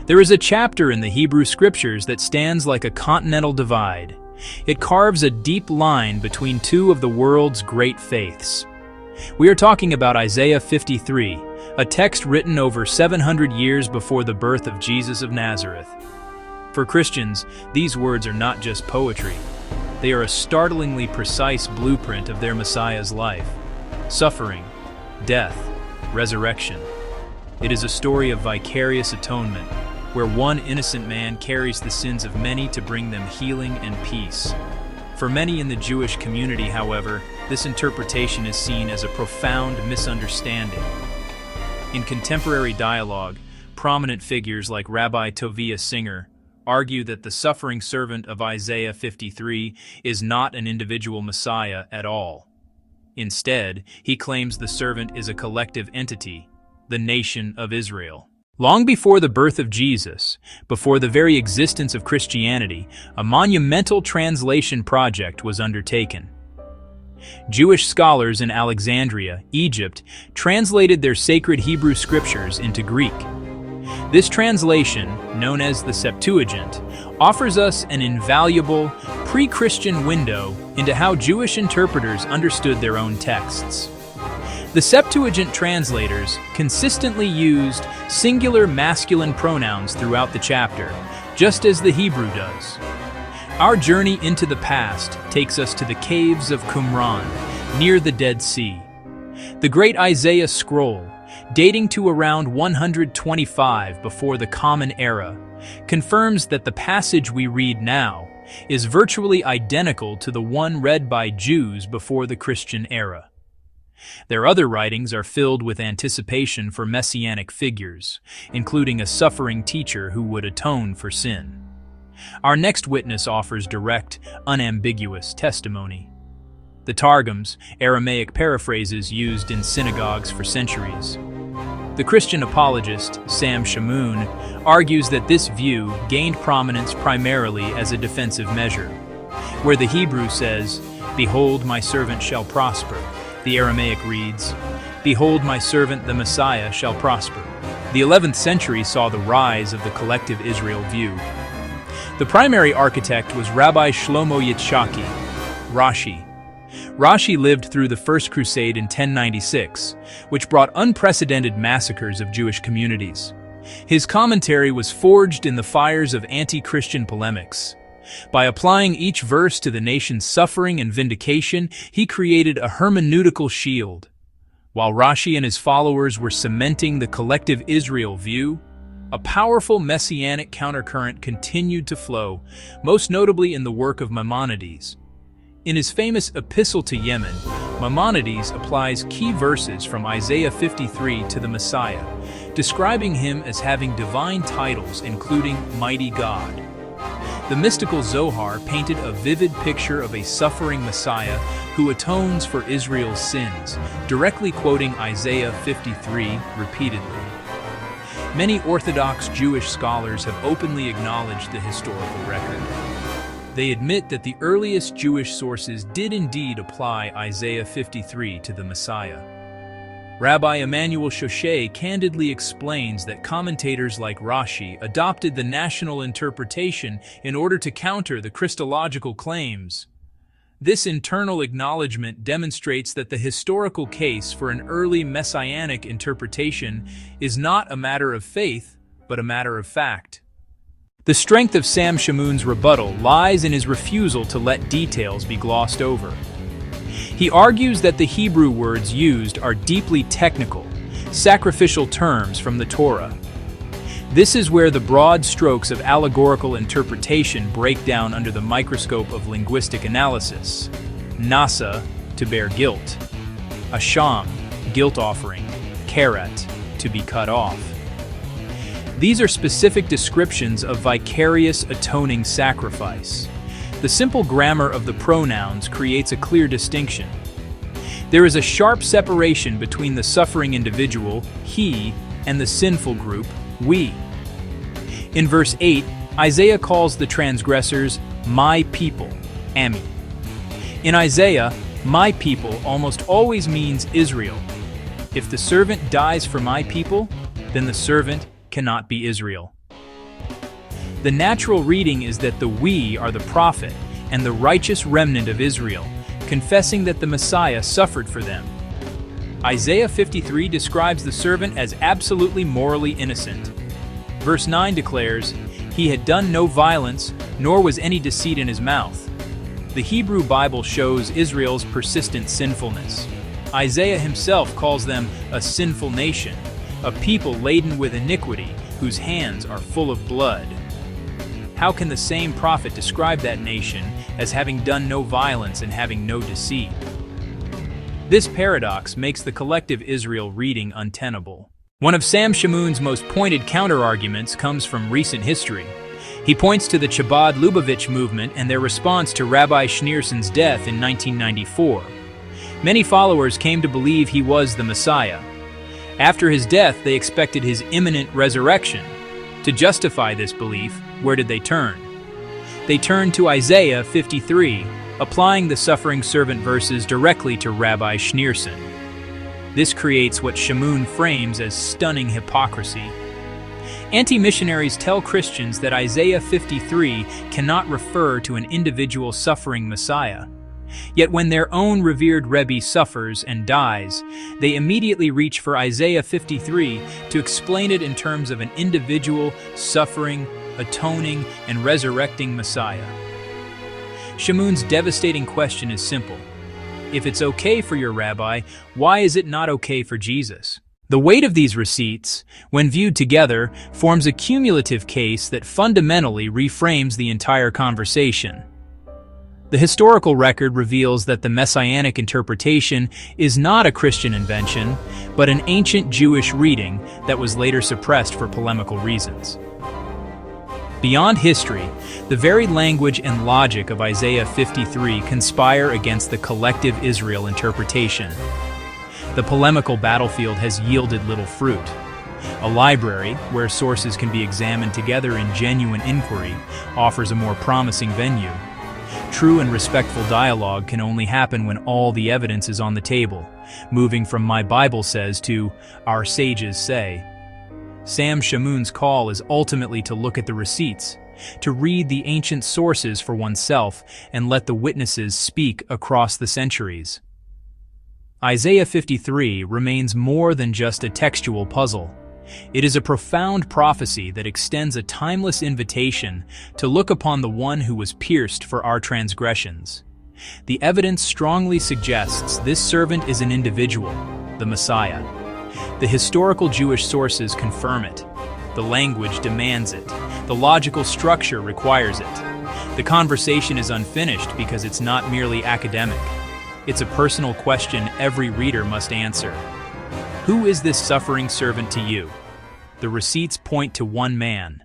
There is a chapter in the Hebrew Scriptures that stands like a continental divide. It carves a deep line between two of the world's great faiths. We are talking about Isaiah 53, a text written over 700 years before the birth of Jesus of Nazareth. For Christians, these words are not just poetry. They are a startlingly precise blueprint of their Messiah's life, suffering, death, resurrection. It is a story of vicarious atonement, where one innocent man carries the sins of many to bring them healing and peace. For many in the Jewish community, however, this interpretation is seen as a profound misunderstanding. In contemporary dialogue, prominent figures like Rabbi Tovia Singer argue that the suffering servant of Isaiah 53 is not an individual Messiah at all. Instead, he claims the servant is a collective entity, the nation of Israel. Long before the birth of Jesus, before the very existence of Christianity, a monumental translation project was undertaken. Jewish scholars in Alexandria, Egypt, translated their sacred Hebrew scriptures into Greek. This translation, known as the Septuagint, offers us an invaluable, pre-Christian window into how Jewish interpreters understood their own texts. The Septuagint translators consistently used singular masculine pronouns throughout the chapter, just as the Hebrew does. Our journey into the past takes us to the caves of Qumran, near the Dead Sea. The great Isaiah scroll, dating to around 125 before the Common Era, confirms that the passage we read now is virtually identical to the one read by Jews before the Christian era. Their other writings are filled with anticipation for messianic figures, including a suffering teacher who would atone for sin. Our next witness offers direct, unambiguous testimony. The Targums, Aramaic paraphrases used in synagogues for centuries. The Christian apologist, Sam Shamoun, argues that this view gained prominence primarily as a defensive measure. Where the Hebrew says, "Behold, my servant shall prosper," the Aramaic reads, "Behold, my servant the Messiah shall prosper." The 11th century saw the rise of the collective Israel view. The primary architect was Rabbi Shlomo Yitzhaki, Rashi. Rashi lived through the First Crusade in 1096, which brought unprecedented massacres of Jewish communities. His commentary was forged in the fires of anti-Christian polemics. By applying each verse to the nation's suffering and vindication, he created a hermeneutical shield. While Rashi and his followers were cementing the collective Israel view, a powerful messianic countercurrent continued to flow, most notably in the work of Maimonides. In his famous Epistle to Yemen, Maimonides applies key verses from Isaiah 53 to the Messiah, describing him as having divine titles including Mighty God. The mystical Zohar painted a vivid picture of a suffering Messiah who atones for Israel's sins, directly quoting Isaiah 53 repeatedly. Many Orthodox Jewish scholars have openly acknowledged the historical record. They admit that the earliest Jewish sources did indeed apply Isaiah 53 to the Messiah. Rabbi Emmanuel Shoshay candidly explains that commentators like Rashi adopted the national interpretation in order to counter the Christological claims. This internal acknowledgement demonstrates that the historical case for an early messianic interpretation is not a matter of faith, but a matter of fact. The strength of Sam Shamoun's rebuttal lies in his refusal to let details be glossed over. He argues that the Hebrew words used are deeply technical, sacrificial terms from the Torah. This is where the broad strokes of allegorical interpretation break down under the microscope of linguistic analysis. Nasa, to bear guilt. Asham, guilt offering. Karet, to be cut off. These are specific descriptions of vicarious atoning sacrifice. The simple grammar of the pronouns creates a clear distinction. There is a sharp separation between the suffering individual, he, and the sinful group, we. In verse 8, Isaiah calls the transgressors, my people, Ami. In Isaiah, my people almost always means Israel. If the servant dies for my people, then the servant cannot be Israel. The natural reading is that the we are the prophet and the righteous remnant of Israel, confessing that the Messiah suffered for them. Isaiah 53 describes the servant as absolutely morally innocent. Verse 9 declares, "He had done no violence, nor was any deceit in his mouth." The Hebrew Bible shows Israel's persistent sinfulness. Isaiah himself calls them a sinful nation, a people laden with iniquity, whose hands are full of blood. How can the same prophet describe that nation as having done no violence and having no deceit? This paradox makes the collective Israel reading untenable. One of Sam Shamoun's most pointed counter-arguments comes from recent history. He points to the Chabad Lubavitch movement and their response to Rabbi Schneerson's death in 1994. Many followers came to believe he was the Messiah. After his death, they expected his imminent resurrection. To justify this belief, where did they turn? They turned to Isaiah 53, applying the suffering servant verses directly to Rabbi Schneerson. This creates what Shamoun frames as stunning hypocrisy. Anti-missionaries tell Christians that Isaiah 53 cannot refer to an individual suffering Messiah. Yet when their own revered Rebbe suffers and dies, they immediately reach for Isaiah 53 to explain it in terms of an individual, suffering, atoning, and resurrecting Messiah. Shamoun's devastating question is simple. If it's okay for your rabbi, why is it not okay for Jesus? The weight of these receipts, when viewed together, forms a cumulative case that fundamentally reframes the entire conversation. The historical record reveals that the messianic interpretation is not a Christian invention, but an ancient Jewish reading that was later suppressed for polemical reasons. Beyond history, the very language and logic of Isaiah 53 conspire against the collective Israel interpretation. The polemical battlefield has yielded little fruit. A library, where sources can be examined together in genuine inquiry, offers a more promising venue. True and respectful dialogue can only happen when all the evidence is on the table, moving from "my Bible says" to "our sages say." Sam Shamoun's call is ultimately to look at the receipts, to read the ancient sources for oneself and let the witnesses speak across the centuries. Isaiah 53 remains more than just a textual puzzle. It is a profound prophecy that extends a timeless invitation to look upon the one who was pierced for our transgressions. The evidence strongly suggests this servant is an individual, the Messiah. The historical Jewish sources confirm it. The language demands it. The logical structure requires it. The conversation is unfinished because it's not merely academic. It's a personal question every reader must answer. Who is this suffering servant to you? The receipts point to one man,